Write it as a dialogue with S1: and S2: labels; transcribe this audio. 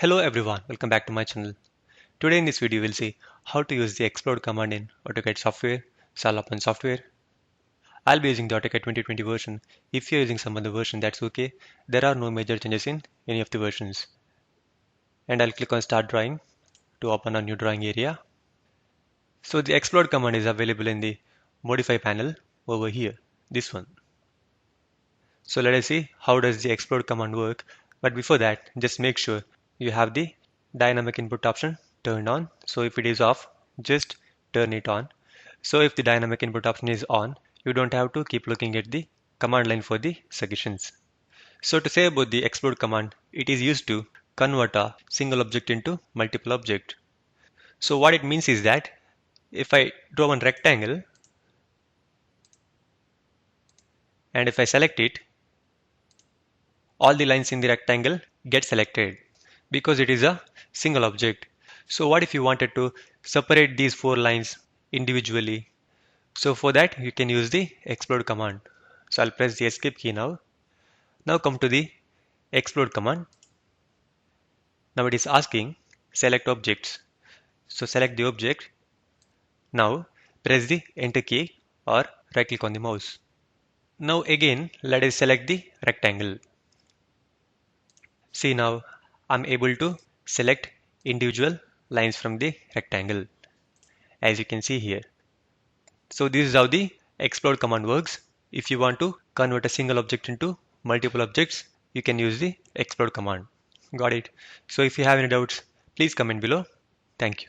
S1: Hello everyone, welcome back to my channel. Today in this video we'll see how to use the explode command in Autocad software, Open software. I'll be using the Autocad 2020 version. If you're using some other version, that's okay. There are no major changes in any of the versions. And I'll click on Start Drawing to open a new drawing area. So the explode command is available in the Modify panel over here, this one. So let us see how does the explode command work. But before that, just make sure you have the dynamic input option turned on. So if it is off, just turn it on. So if the dynamic input option is on, you don't have to keep looking at the command line for the suggestions. So to say about the explode command, it is used to convert a single object into multiple object. So what it means is that if I draw one rectangle and if I select it, all the lines in the rectangle get selected because it is a single object. So what if you wanted to separate these four lines individually? So for that you can use the explode command. So I'll press the escape key now. Now come to the explode command. Now it is asking select objects. So select the object. Now press the enter key or right click on the mouse. Now again let us select the rectangle. See now I'm able to select individual lines from the rectangle as you can see here. So this is how the explode command works. If you want to convert a single object into multiple objects, you can use the explode command. Got it? So if you have any doubts, please comment below. Thank you.